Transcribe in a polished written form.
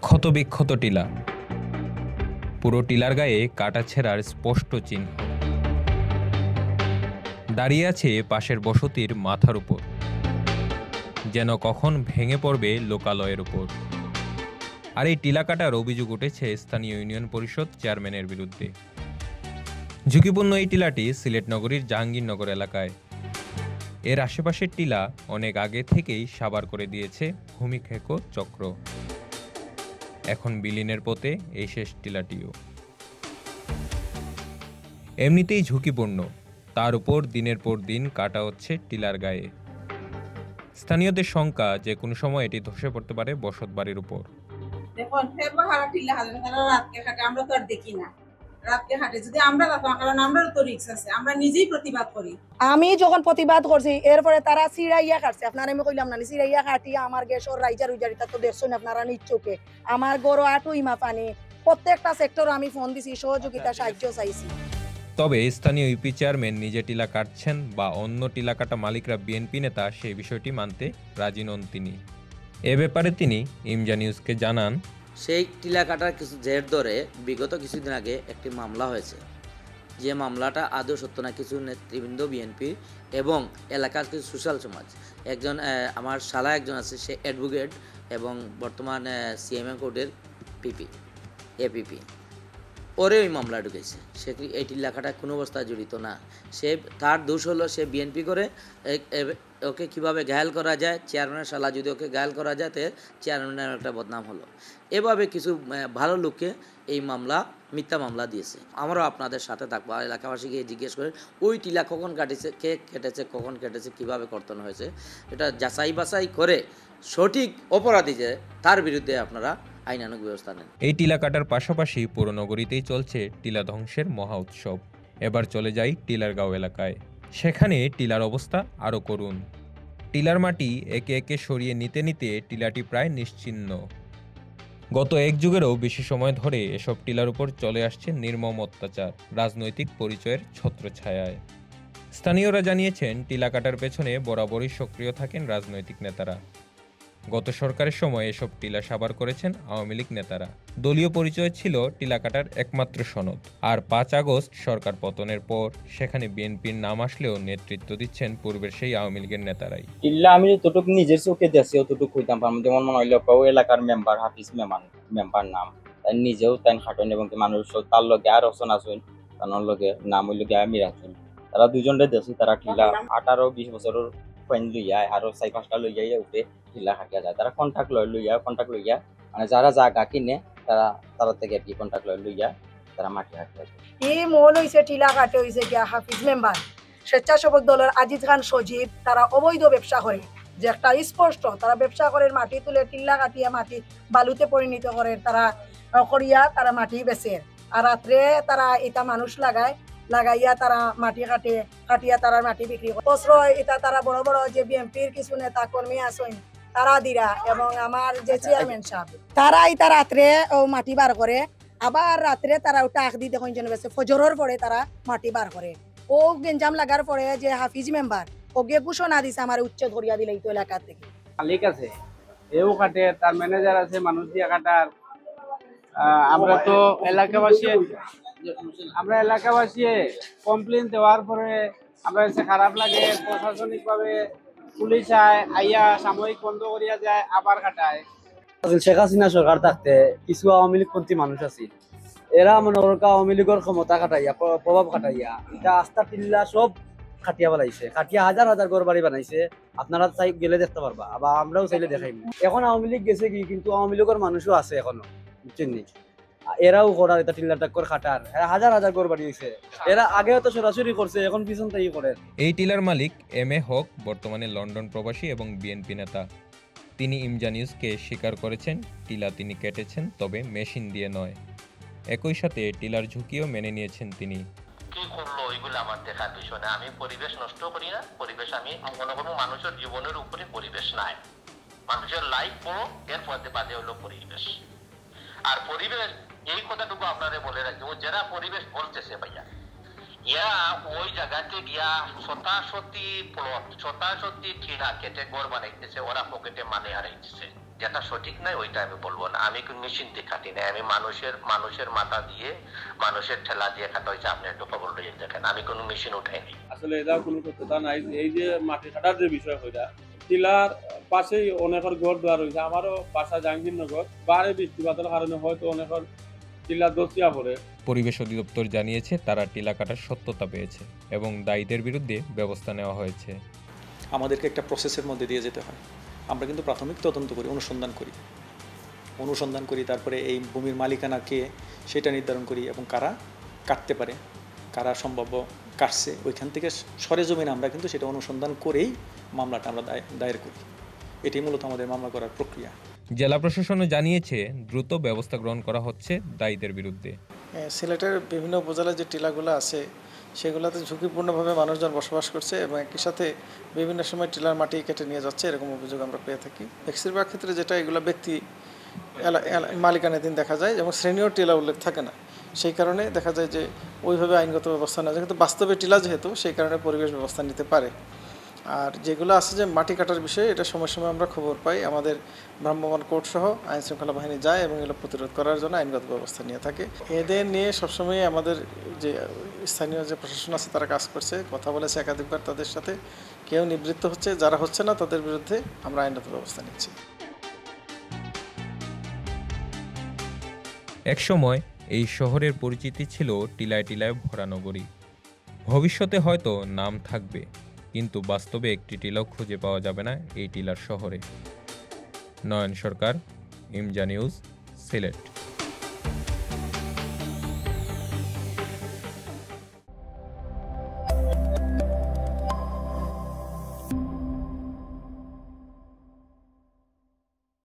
ক্ষতবিক্ষত টিলা, পুরো টিলার গায়ে কাটা ছেঁড়ার স্পষ্ট চিহ্ন। দাঁড়িয়ে আছে পাশের বসতির মাথার উপর, যেন কখন ভেঙে পড়বে লোকালয়ের উপর। আর এই টিলা কাটার অভিযোগ উঠেছে স্থানীয় ইউনিয়ন পরিষদ চেয়ারম্যানের বিরুদ্ধে। ঝুঁকিপূর্ণ এই টিলাটি সিলেট নগরীর জাহাঙ্গীরনগর এলাকায়। এর আশেপাশের টিলা অনেক আগে থেকেই সাবার করে দিয়েছে ভূমিক্ষেকো চক্র। এখন বিলীনের পথে এই শেষ টিলাটিও। এমনিতেই ঝুঁকিপূর্ণ, তার উপর দিনের পর দিন কাটা হচ্ছে টিলার গায়ে। স্থানীয়দের শঙ্কা যে কোনো সময় এটি ধসে পড়তে পারে বসত বাড়ির উপর। দেখুন টিলা রাতকে হাটে আমরা তো আর দেখি না, রাতকে হাটে যদি আমরা রাখা, কারণ আমরাও তো রিস্ক আছে, আমরা নিজেই প্রতিবাদ করি। আমি যখন প্রতিবাদ করছি এরপরে তারা সিরাইয়া কাটছে। আপনারা আমি কইলাম না সিরাইয়া কাটিয়া আমার গ্যাসর রাইজার উইজারিতা তো দেখছেন আপনারা নিশ্চকে। আমার গরো আটু ইমা পানি প্রত্যেকটা সেক্টর আমি ফোন দিছি, সহযোগিতা সাহায্য চাইছি। তবে স্থানীয় ইউপি চেয়ারম্যান নিজে টিলা কাটছেন বা অন্য টিলা কাটা মালিকরা বিএনপি নেতা সেই বিষয়টি মানতে রাজি নন তিনি। এ ব্যাপারে তিনি ইমজা নিউজকে জানান, সেই টিলা কাটার কিছু জের ধরে বিগত কিছুদিন আগে একটি মামলা হয়েছে। যে মামলাটা আদৌ সত্য না, কিছু নেতৃবৃন্দ বিএনপি এবং এলাকার কিছু সোশ্যাল সমাজ, একজন আমার শালা একজন আছে, সে অ্যাডভোকেট এবং বর্তমান সিএমএ কোর্টের এপিপি, ওরে ওই মামলা ঢুকেছে। সে এই টিলা কাটা কোনো অবস্থায় জড়িত না। সে তার দোষ হলো সে বিএনপি করে ওকে কীভাবে ঘায়াল করা যায়, চেয়ারম্যানের শালা যদি ওকে ঘায়াল করা যায় তো চেয়ারম্যানের একটা বদনাম হলো। এভাবে কিছু ভালো লোককে এই মামলা মিথ্যা মামলা দিয়েছে। আমরাও আপনাদের সাথে থাকবো, এলাকাবাসীকে জিজ্ঞেস করে ওই টিলা কখন কাটেছে, কে কেটেছে, কখন কেটেছে, কীভাবে কর্তন হয়েছে, এটা যাচাই বাছাই করে সঠিক অপরাধী যে তার বিরুদ্ধে আপনারা আইনানুগ ব্যবস্থা নেন। এই টিলা কাটার পাশাপাশি পুরো নগরীতেই চলছে টিলা ধ্বংসের মহা উৎসব। এবার চলে যাই টিলারগাঁও এলাকায়। সেখানে টিলার অবস্থা আরও করুণ। টিলার মাটি একে একে সরিয়ে নিতে নিতে টিলাটি প্রায় নিশ্চিহ্ন। গত এক যুগেরও বেশি সময় ধরে এসব টিলার উপর চলে আসছে নির্মম অত্যাচার, রাজনৈতিক পরিচয়ের ছত্রছায়ায়। স্থানীয়রা জানিয়েছেন টিলা কাটার পেছনে বরাবরই সক্রিয় থাকেন রাজনৈতিক নেতারা। গত সরকারের সময় এসব টিলা সাবার করেছেন আওয়ামী লীগ নেতারা। দলীয় পরিচয় ছিল টিলা কাটার একমাত্র সনদ। আর ৫ আগস্ট সরকার পতনের পর সেখানে বিএনপির নাম আসলেও নেতৃত্ব দিচ্ছেন পূর্বের সেই আওয়ামী লীগের নেতারাই। টিল্লা আমি যতটুকু নিজের চোখে দেখছি অতটুকু হইতাম পারলাম। যেমন মনে হইল এলাকার মেম্বার হাফিজ মেম্বার নাম তাই নিজেও তাই খাটেন এবং মানুষ তার লগে আর রচনা আছেন, তার লগে নাম হইল গিয়ে আমির আছেন। তারা দুজনরে দেখছি তারা টিলা 18-20 বছরের পয়েন্ট লইয়া আরো 4-5টা লইয়া উঠে টিলা খাটিয়া যায়। তারা কন্ট্যাক্ট লইয়া মানে যারা জায়গা কিনে তারা থেকে আর কি কন্ট্যাক্ট লইয়া তারা মাটি হাটিয়া যায়। এই মল হইছে টিলা কাটে হইছে গিয়া হাফিজ মেম্বার, স্বেচ্ছাসেবক দলের আজিজ খান সজীব, তারা অবৈধ ব্যবসা করে। যে একটা স্পষ্ট তারা ব্যবসা করে, মাটি তুলে টিল্লা কাটিয়া মাটি বালুতে পরিণত করে, তারা করিয়া তারা মাটি বেচে। আর রাত্রে তারা এটা মানুষ লাগাইয়া তারা মাটি কাটিয়া তারা মাটি বিক্রি করে। প্রশ্রয় এটা তারা বড় বড় যে বিএনপির কিছু নেতা কর্মী আছেন তারা দিরা এবং আমার যে চেয়ারম্যান সাহেব, তারা এটা রাত্রে মাটি বার করে। আবার রাত্রে তারা ওটা আখ দিয়ে দেখুন বেছে ফজরের পরে তারা মাটি বার করে। ও গেঞ্জাম লাগার পরে যে হাফিজ মেম্বার ওকে ঘোষণা দিছে আমার উচ্ছেদ ধরিয়া দিলে এই এলাকা থেকে। মালিক আছে, এও কাটে, তার ম্যানেজার আছে, মানুষ দিয়া কাটার। আমরা এলাকাবাসী কমপ্লেন দেওয়ার পরে আমরা খারাপ লাগে। প্রশাসনিক ভাবে পুলিশ আইয়া সাময়িক বন্ধ করিয়া যায়, আবার কাটায়। শেখ হাসিনা সরকার থাকতে কিছু আওয়ামী লীগপন্থী মানুষ আছিল, এরা মনে করো আওয়ামী লীগের ক্ষমতা খাটাইয়া প্রভাব খাটাইয়া এটা আস্থা টিল্লা সব খাটিয়া বানাইছে, খাটিয়া হাজার হাজার ঘর বাড়ি বানাইছে। আপনারা চাই গেলে দেখতে পারবা, আবার আমরাও চাইলে দেখাইব। এখন আওয়ামী লীগ গেছে কি, কিন্তু আওয়ামী লীগের মানুষও আছে এখনো, বুঝছেন নি? এরাও করার এটা টিল্লা টাক্কর খাটার, এরা হাজার হাজার ঘর বাড়িয়েছে। এরা আগে তো সরাসরি করছে, এখন পিছন থেকে করে। এই টিলার মালিক এম.এ. হক বর্তমানে লন্ডন প্রবাসী এবং বিএনপি নেতা। তিনি ইমজা নিউজকে স্বীকার করেছেন টিলা তিনি কেটেছেন, তবে মেশিন দিয়ে নয়। একই সাথে টিলার ঝুঁকিও মেনে নিয়েছেন তিনি। কি করলো ওইগুলো আমার দেখার বিষয় না। আমি পরিবেশ নষ্ট করি না। পরিবেশ আমি মনে করবো মানুষের জীবনের উপরে পরিবেশ নাই, মানুষের লাইফ বড়, এর পথে বাদে হলো পরিবেশ। আর পরিবেশ এই কথাটুকু আপনাদের বলে রাখবো, যারা পরিবেশ বলতেছে ভাইয়া, ইয়া ওই জায়গাতে গিয়া শতাশতি ঠিলা কেটে ঘর বানাইতেছে, ওরা পকেটে মানে হারাইতেছে। যেটা সঠিক নয় ওইটা আমি বলবো না। আমি কোন মেশিন দিয়ে খাটি নাই, আমি মানুষের মাথা দিয়ে মানুষের ঠেলা দিয়ে খাটা হয়েছে। আপনি একটু খবর লইয়ে দেখেন, আমি কোনো মেশিন উঠাইনি। আসলে এটা কোনো সত্যতা নাই। এই যে মাটি কাটার যে বিষয় হইটা, টিলার পাশেই অনেকের ঘর দুয়ার হয়েছে। আমারও বাসা জাহাঙ্গীরনগর, বারে বৃষ্টিপাতের কারণে হয়তো অনেকের টিলা দোষিয়া পড়ে। পরিবেশ অধিদপ্তর জানিয়েছে তারা টিলা কাটার সত্যতা পেয়েছে এবং দায়ীদের বিরুদ্ধে ব্যবস্থা নেওয়া হয়েছে। আমাদেরকে একটা প্রসেসের মধ্যে দিয়ে যেতে হয়। আমরা কিন্তু প্রাথমিক তদন্ত করি, অনুসন্ধান করি, তারপরে এই ভূমির মালিকানা কে সেটা নির্ধারণ করি এবং কারা কাটতে পারে, কারা সম্ভাব্য কাটছে, ওইখান থেকে সরেজমিনে আমরা কিন্তু সেটা অনুসন্ধান করেই মামলাটা আমরা দায়ের করি। এটাই মূলত আমাদের মামলা করার প্রক্রিয়া। জেলা প্রশাসনও জানিয়েছে দ্রুত ব্যবস্থা গ্রহণ করা হচ্ছে দায়ীদের বিরুদ্ধে। সিলেটের বিভিন্ন উপজেলায় যে টিলাগুলো আছে সেগুলোতে ঝুঁকিপূর্ণভাবে মানুষজন বসবাস করছে এবং একই সাথে বিভিন্ন সময় টিলার মাটি কেটে নিয়ে যাচ্ছে, এরকম অভিযোগ আমরা পেয়ে থাকি। বেশিরভাগ ক্ষেত্রে যেটা এগুলো ব্যক্তি মালিকানাধীন দেখা যায় এবং শ্রেণীয় টিলা উল্লেখ থাকে না, সেই কারণে দেখা যায় যে ওইভাবে আইনগত ব্যবস্থা নেওয়া যায়। কিন্তু বাস্তবে টিলা যেহেতু, সেই কারণে পরিবেশ ব্যবস্থা নিতে পারে। আর যেগুলো আছে যে মাটি কাটার বিষয়ে, এটা সময় সময় আমরা খবর পাই, আমাদের ভ্রাম্যমাণ কোর্ট সহ আইন শৃঙ্খলা বাহিনী যায় এবং এগুলো প্রতিরোধ করার জন্য আইনগত ব্যবস্থা নিয়ে থাকে। এদের নিয়ে সবসময় আমাদের যে স্থানীয় যে প্রশাসন আছে তারা কাজ করছে, কথা বলেছে একাধিকবার তাদের সাথে, কেউ নিবৃত্ত হচ্ছে, যারা হচ্ছে না তাদের বিরুদ্ধে আমরা আইনগত ব্যবস্থা নিচ্ছি। একসময় এই শহরের পরিচিতি ছিল টিলায় টিলায় ভরা নগরী। ভবিষ্যতে হয়তো নাম থাকবে, কিন্তু বাস্তবে একটি টিলাও খুঁজে পাওয়া যাবে না এই টিলার শহরে। নয়ন সরকার, ইমজা নিউজ, সিলেট।